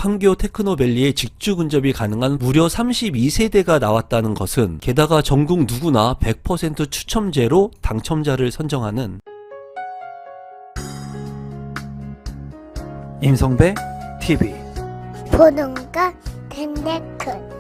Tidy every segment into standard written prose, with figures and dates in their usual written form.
판교 테크노밸리에 직주 근접이 가능한 무려 32세대가 나왔다는 것은, 게다가 전국 누구나 100% 추첨제로 당첨자를 선정하는 임성배 TV 보는 거 댕댕큰.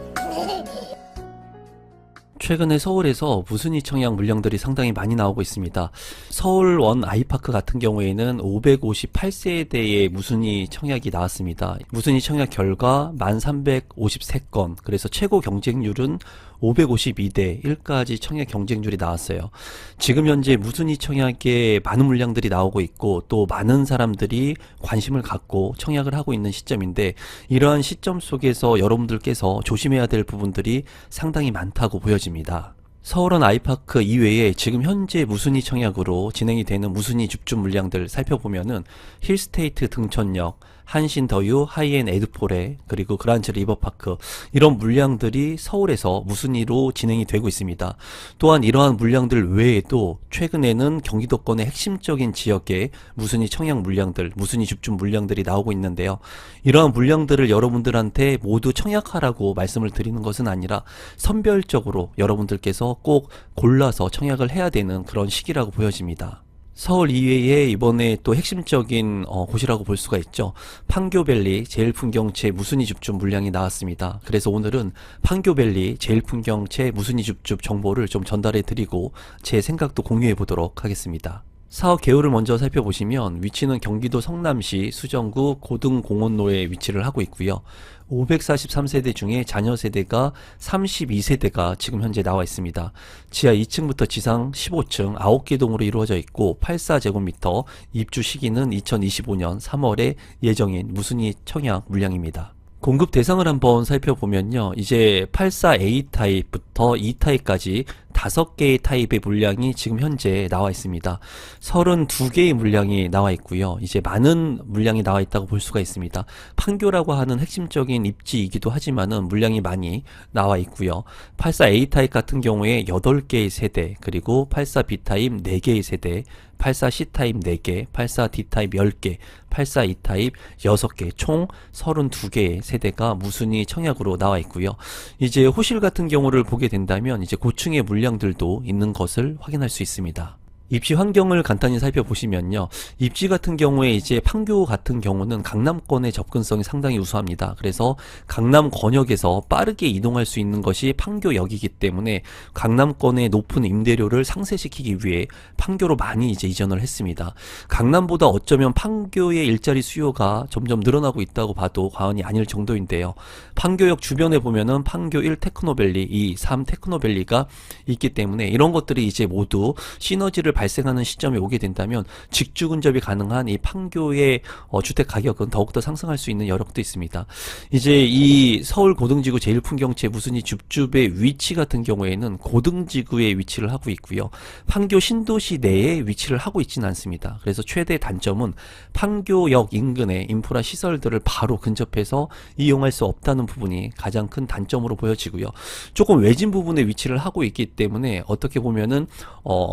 최근에 서울에서 무순위 청약 물량들이 상당히 많이 나오고 있습니다. 서울원 아이파크 같은 경우에는 558세대의 무순위 청약이 나왔습니다. 무순위 청약 결과 1353건, 그래서 최고 경쟁률은 552대 1까지 청약 경쟁률이 나왔어요. 지금 현재 무순위 청약에 많은 물량들이 나오고 있고, 또 많은 사람들이 관심을 갖고 청약을 하고 있는 시점인데, 이러한 시점 속에서 여러분들께서 조심해야 될 부분들이 상당히 많다고 보여집니다. 서울원 아이파크 이외에 지금 현재 무순위 청약으로 진행이 되는 무순위 집중 물량들 살펴보면은 힐스테이트 등촌역, 한신더유, 하이엔 에드포레, 그리고 그란츠 리버파크, 이런 물량들이 서울에서 무순위로 진행이 되고 있습니다. 또한 이러한 물량들 외에도 최근에는 경기도권의 핵심적인 지역에 무순위 청약 물량들, 무순위 집중 물량들이 나오고 있는데요. 이러한 물량들을 여러분들한테 모두 청약하라고 말씀을 드리는 것은 아니라 선별적으로 여러분들께서 꼭 골라서 청약을 해야 되는 그런 시기라고 보여집니다. 서울 이외에 이번에 또 핵심적인 곳이라고 볼 수가 있죠. 판교밸리 제일풍경채 무순위 줍줍 물량이 나왔습니다. 그래서 오늘은 판교밸리 제일풍경채 무순위 줍줍 정보를 좀 전달해 드리고 제 생각도 공유해 보도록 하겠습니다. 사업 개요를 먼저 살펴보시면 위치는 경기도 성남시 수정구 고등공원로에 위치를 하고 있고요. 543세대 중에 자녀 세대가 32세대가 지금 현재 나와 있습니다. 지하 2층부터 지상 15층 9개 동으로 이루어져 있고 84제곱미터, 입주 시기는 2025년 3월에 예정인 무순위 청약 물량입니다. 공급 대상을 한번 살펴보면요. 이제 84A 타입부터 E 타입까지 5개의 타입의 물량이 지금 현재 나와 있습니다. 32개의 물량이 나와 있고요. 이제 많은 물량이 나와 있다고 볼 수가 있습니다. 판교라고 하는 핵심적인 입지이기도 하지만은 물량이 많이 나와 있고요. 84A 타입 같은 경우에 8개의 세대, 그리고 84B 타입 4개의 세대, 84C 타입 4개, 84D 타입 10개, 84E 타입 6개, 총 32개의 세대가 무순위 청약으로 나와 있고요. 이제 호실 같은 경우를 보게 된다면 이제 고층의 물량들도 있는 것을 확인할 수 있습니다. 입지 환경을 간단히 살펴보시면요. 입지 같은 경우에 이제 판교 같은 경우는 강남권의 접근성이 상당히 우수합니다. 그래서 강남 권역에서 빠르게 이동할 수 있는 것이 판교역이기 때문에 강남권의 높은 임대료를 상쇄시키기 위해 판교로 많이 이제 이전을 했습니다. 강남보다 어쩌면 판교의 일자리 수요가 점점 늘어나고 있다고 봐도 과언이 아닐 정도인데요. 판교역 주변에 보면은 판교 1 테크노밸리, 2, 3 테크노밸리가 있기 때문에 이런 것들이 이제 모두 시너지를 발생하는 시점에 오게 된다면 직주 근접이 가능한 이 판교의 주택 가격은 더욱더 상승할 수 있는 여력도 있습니다. 이제 이 서울 고등지구 제일풍경채 무순위 줍줍의 위치 같은 경우에는 고등지구에 위치를 하고 있고요. 판교 신도시 내에 위치를 하고 있지는 않습니다. 그래서 최대 단점은 판교역 인근의 인프라 시설들을 바로 근접해서 이용할 수 없다는 부분이 가장 큰 단점으로 보여지고요. 조금 외진 부분에 위치를 하고 있기 때문에 어떻게 보면은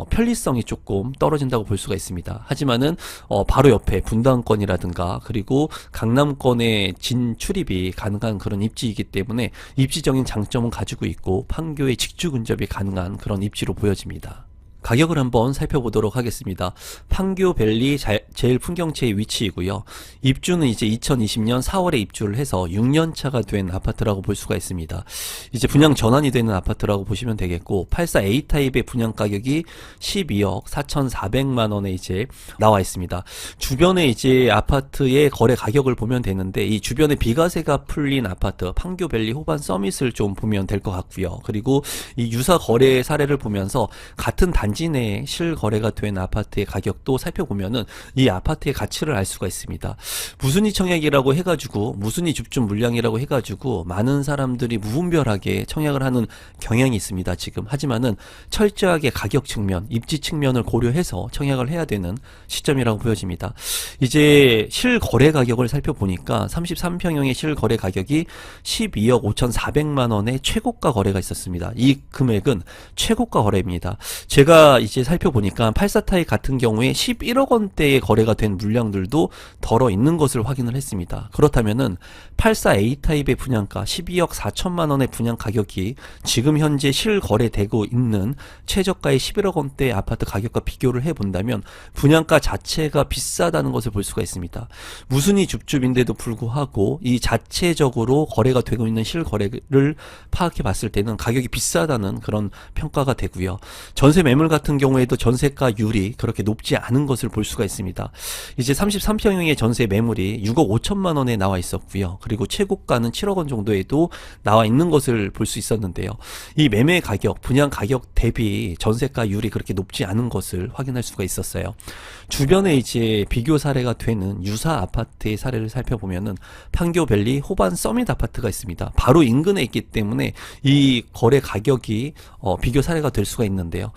편리성이 조금 떨어진다고 볼 수가 있습니다. 하지만은 바로 옆에 분당권이라든가 그리고 강남권의 진출입이 가능한 그런 입지이기 때문에 입지적인 장점은 가지고 있고 판교의 직주 근접이 가능한 그런 입지로 보여집니다. 가격을 한번 살펴보도록 하겠습니다. 판교밸리 제일풍경채의 위치이고요. 입주는 이제 2020년 4월에 입주를 해서 6년 차가 된 아파트라고 볼 수가 있습니다. 이제 분양 전환이 되는 아파트라고 보시면 되겠고, 84A 타입의 분양 가격이 12억 4,400만 원에 이제 나와 있습니다. 주변에 이제 아파트의 거래 가격을 보면 되는데, 이 주변에 비과세가 풀린 아파트 판교밸리 호반 서밋을 좀 보면 될 것 같고요. 그리고 이 유사 거래 사례를 보면서 같은 단지 내에 실거래가 된 아파트의 가격도 살펴보면은 이 아파트의 가치를 알 수가 있습니다. 무순위 청약이라고 해가지고, 무순위 줍줍 물량이라고 해가지고 많은 사람들이 무분별하게 청약을 하는 경향이 있습니다, 지금. 하지만은 철저하게 가격 측면, 입지 측면을 고려해서 청약을 해야 되는 시점이라고 보여집니다. 이제 실거래 가격을 살펴보니까 33평형의 실거래 가격이 12억 5,400만 원의 최고가 거래가 있었습니다. 이 금액은 최고가 거래입니다. 제가 제가 이제 살펴보니까 84 타입 같은 경우에 11억 원대의 거래가 된 물량들도 덜어 있는 것을 확인을 했습니다. 그렇다면은 84A 타입의 분양가 12억 4천만 원의 분양 가격이 지금 현재 실거래되고 있는 최저가의 11억 원대 아파트 가격과 비교를 해본다면 분양가 자체가 비싸다는 것을 볼 수가 있습니다. 무순위 줍줍인데도 불구하고 이 자체적으로 거래가 되고 있는 실거래를 파악해 봤을 때는 가격이 비싸다는 그런 평가가 되고요. 전세 매물 같은 경우에도 전세가율이 그렇게 높지 않은 것을 볼 수가 있습니다. 이제 33평형의 전세 매물이 6억 5천만 원에 나와 있었고요. 그리고 최고가는 7억 원 정도에도 나와 있는 것을 볼 수 있었는데요. 이 매매 가격, 분양 가격 대비 전세가율이 그렇게 높지 않은 것을 확인할 수가 있었어요. 주변에 이제 비교 사례가 되는 유사 아파트의 사례를 살펴보면은 판교밸리 호반 서밋 아파트가 있습니다. 바로 인근에 있기 때문에 이 거래 가격이 비교 사례가 될 수가 있는데요.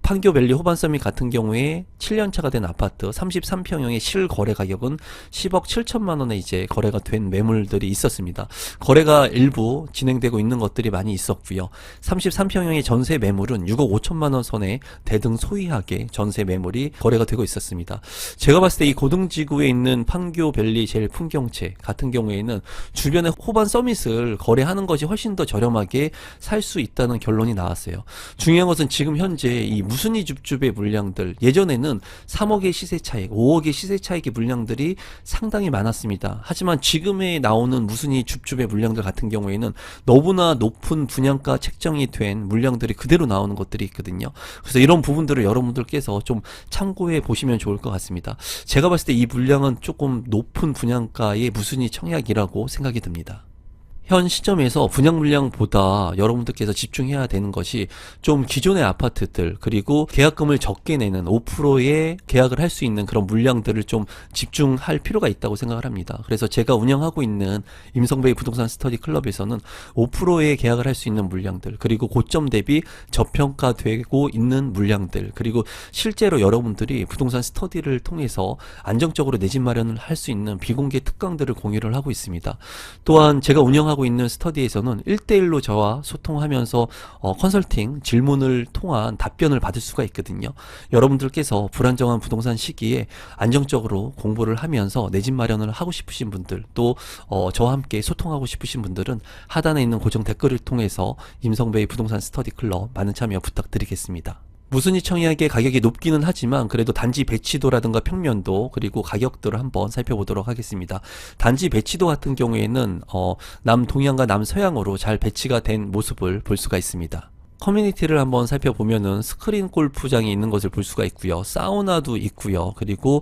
판교밸리 호반 서밋 같은 경우에 7년차가 된 아파트 33평형의 실거래 가격은 10억 7천만 원에 이제 거래가 된 매물들이 있었습니다. 거래가 일부 진행되고 있는 것들이 많이 있었고요. 33평형의 전세 매물은 6억 5천만 원 선에 대등소이하게 전세 매물이 거래가 되고 있었습니다. 제가 봤을 때 이 고등지구에 있는 판교밸리 제일 풍경채 같은 경우에는 주변에 호반 서밋을 거래하는 것이 훨씬 더 저렴하게 살 수 있다는 결론이 나왔어요. 중요한 것은 지금 현재 이 무순위 줍줍의 물량들, 예전에는 3억의 시세 차익, 5억의 시세 차익의 물량들이 상당히 많았습니다. 하지만 지금에 나오는 무순위 줍줍의 물량들 같은 경우에는 너무나 높은 분양가 책정이 된 물량들이 그대로 나오는 것들이 있거든요. 그래서 이런 부분들을 여러분들께서 좀 참고해 보시면 좋을 것 같습니다. 제가 봤을 때 이 물량은 조금 높은 분양가의 무순위 청약이라고 생각이 듭니다. 현 시점에서 분양 물량보다 여러분들께서 집중해야 되는 것이 좀 기존의 아파트들, 그리고 계약금을 적게 내는 5%의 계약을 할 수 있는 그런 물량들을 좀 집중할 필요가 있다고 생각을 합니다. 그래서 제가 운영하고 있는 임성베이 부동산 스터디 클럽에서는 5%의 계약을 할 수 있는 물량들, 그리고 고점 대비 저평가되고 있는 물량들, 그리고 실제로 여러분들이 부동산 스터디를 통해서 안정적으로 내 집 마련을 할 수 있는 비공개 특강들을 공유를 하고 있습니다. 또한 제가 운영하고 있는 스터디에서는 1대1로 저와 소통하면서 컨설팅 질문을 통한 답변을 받을 수가 있거든요. 여러분들께서 불안정한 부동산 시기에 안정적으로 공부를 하면서 내 집 마련을 하고 싶으신 분들, 또 저와 함께 소통하고 싶으신 분들은 하단에 있는 고정 댓글을 통해서 임성배의 부동산 스터디 클럽 많은 참여 부탁드리겠습니다. 무순위 청약의 가격이 높기는 하지만 그래도 단지 배치도라든가 평면도, 그리고 가격들을 한번 살펴보도록 하겠습니다. 단지 배치도 같은 경우에는 남동향과 남서향으로 잘 배치가 된 모습을 볼 수가 있습니다. 커뮤니티를 한번 살펴보면은 스크린 골프장이 있는 것을 볼 수가 있고요. 사우나도 있고요. 그리고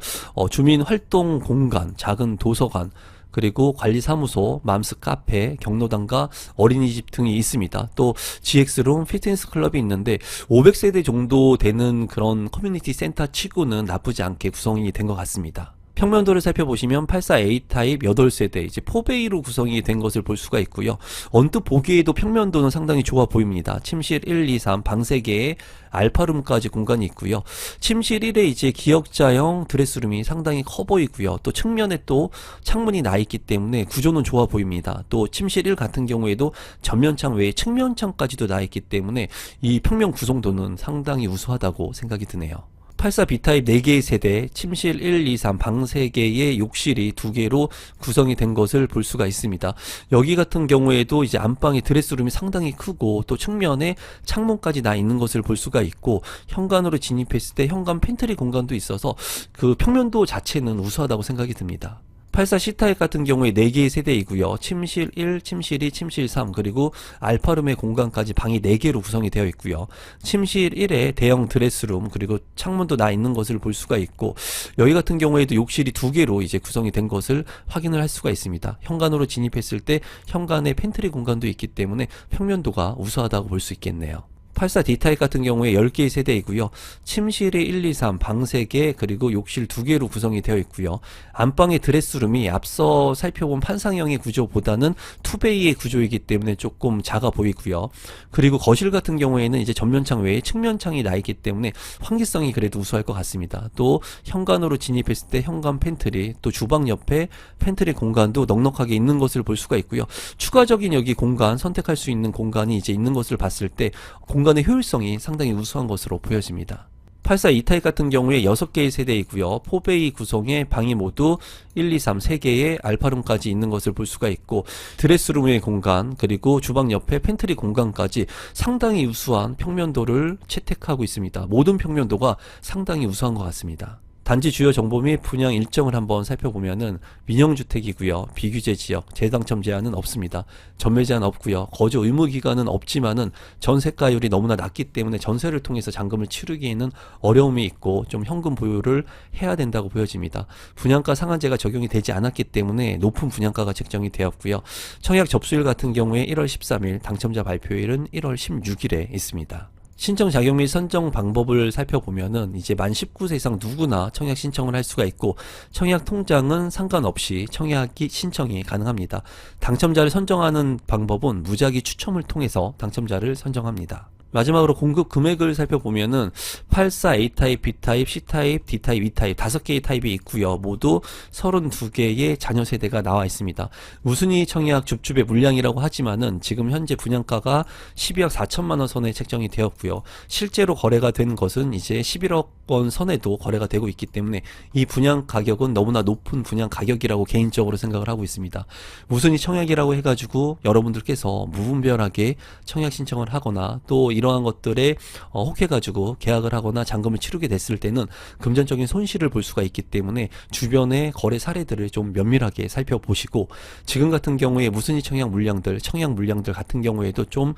주민 활동 공간, 작은 도서관, 그리고 관리사무소, 맘스 카페, 경로당과 어린이집 등이 있습니다. 또 GX룸, 피트니스 클럽이 있는데 500세대 정도 되는 그런 커뮤니티 센터 치고는 나쁘지 않게 구성이 된 것 같습니다. 평면도를 살펴보시면 84A 타입 8세대, 이제 4베이로 구성이 된 것을 볼 수가 있고요. 언뜻 보기에도 평면도는 상당히 좋아 보입니다. 침실 1, 2, 3, 방 3개에 알파룸까지 공간이 있고요. 침실 1에 이제 기역자형 드레스룸이 상당히 커 보이고요. 또 측면에 또 창문이 나 있기 때문에 구조는 좋아 보입니다. 또 침실 1 같은 경우에도 전면창 외에 측면창까지도 나 있기 때문에 이 평면 구성도는 상당히 우수하다고 생각이 드네요. 84B타입 4개의 세대, 침실 1, 2, 3, 방 3개의 욕실이 2개로 구성이 된 것을 볼 수가 있습니다. 여기 같은 경우에도 이제 안방의 드레스룸이 상당히 크고 또 측면에 창문까지 나 있는 것을 볼 수가 있고, 현관으로 진입했을 때 현관 팬트리 공간도 있어서 그 평면도 자체는 우수하다고 생각이 듭니다. 84C타입 같은 경우에 4개의 세대이고요. 침실 1, 침실 2, 침실 3, 그리고 알파룸의 공간까지 방이 4개로 구성이 되어 있고요. 침실 1에 대형 드레스룸, 그리고 창문도 나 있는 것을 볼 수가 있고, 여기 같은 경우에도 욕실이 2개로 이제 구성이 된 것을 확인을 할 수가 있습니다. 현관으로 진입했을 때 현관에 팬트리 공간도 있기 때문에 평면도가 우수하다고 볼 수 있겠네요. 84D타입 같은 경우에 10개의 세대이고요. 침실이 1, 2, 3, 방 3개, 그리고 욕실 2개로 구성이 되어 있고요. 안방의 드레스룸이 앞서 살펴본 판상형의 구조보다는 투베이의 구조이기 때문에 조금 작아 보이고요. 그리고 거실 같은 경우에는 이제 전면창 외에 측면창이 나 있기 때문에 환기성이 그래도 우수할 것 같습니다. 또 현관으로 진입했을 때 현관 팬트리, 또 주방 옆에 팬트리 공간도 넉넉하게 있는 것을 볼 수가 있고요. 추가적인 여기 공간, 선택할 수 있는 공간이 이제 있는 것을 봤을 때 공간 간의 효율성이 상당히 우수한 것으로 보여집니다. 84 E타입 같은 경우에 6개의 세대이고요. 4베이 구성의 방이 모두 1, 2, 3, 3개의 알파룸까지 있는 것을 볼 수가 있고, 드레스룸의 공간, 그리고 주방 옆에 팬트리 공간까지 상당히 우수한 평면도를 채택하고 있습니다. 모든 평면도가 상당히 우수한 것 같습니다. 단지 주요 정보 및 분양 일정을 한번 살펴보면은 민영주택이고요. 비규제 지역, 재당첨 제한은 없습니다. 전매 제한 없고요. 거주 의무 기간은 없지만은 전세가율이 너무나 낮기 때문에 전세를 통해서 잔금을 치르기에는 어려움이 있고 좀 현금 보유를 해야 된다고 보여집니다. 분양가 상한제가 적용이 되지 않았기 때문에 높은 분양가가 책정이 되었고요. 청약 접수일 같은 경우에 1월 13일, 당첨자 발표일은 1월 16일에 있습니다. 신청 자격 및 선정 방법을 살펴보면은 이제 만 19세 이상 누구나 청약 신청을 할 수가 있고, 청약 통장은 상관없이 청약이 신청이 가능합니다. 당첨자를 선정하는 방법은 무작위 추첨을 통해서 당첨자를 선정합니다. 마지막으로 공급 금액을 살펴보면은 84 A타입, B타입, C타입, D타입, E타입 5개의 타입이 있고요. 모두 32개의 자녀 세대가 나와 있습니다. 무순위 청약 줍줍의 물량이라고 하지만은 지금 현재 분양가가 12억 4천만 원 선에 책정이 되었고요. 실제로 거래가 된 것은 이제 11억 원 선에도 거래가 되고 있기 때문에 이 분양 가격은 너무나 높은 분양 가격이라고 개인적으로 생각을 하고 있습니다. 무순위 청약이라고 해가지고 여러분들께서 무분별하게 청약 신청을 하거나 또 이러한 것들에 혹해가지고 계약을 하거나 잔금을 치르게 됐을 때는 금전적인 손실을 볼 수가 있기 때문에 주변의 거래 사례들을 좀 면밀하게 살펴보시고, 지금 같은 경우에 무순위 청약 물량들, 청약 물량들 같은 경우에도 좀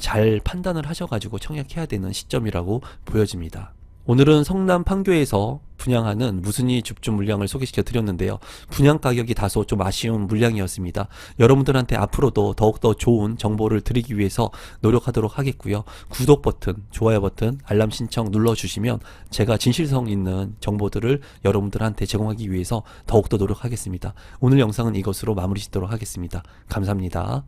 잘 판단을 하셔가지고 청약해야 되는 시점이라고 보여집니다. 오늘은 성남 판교에서 분양하는 무순위 줍줍 물량을 소개시켜 드렸는데요. 분양 가격이 다소 좀 아쉬운 물량이었습니다. 여러분들한테 앞으로도 더욱더 좋은 정보를 드리기 위해서 노력하도록 하겠고요. 구독 버튼, 좋아요 버튼, 알람 신청 눌러주시면 제가 진실성 있는 정보들을 여러분들한테 제공하기 위해서 더욱더 노력하겠습니다. 오늘 영상은 이것으로 마무리 짓도록 하겠습니다. 감사합니다.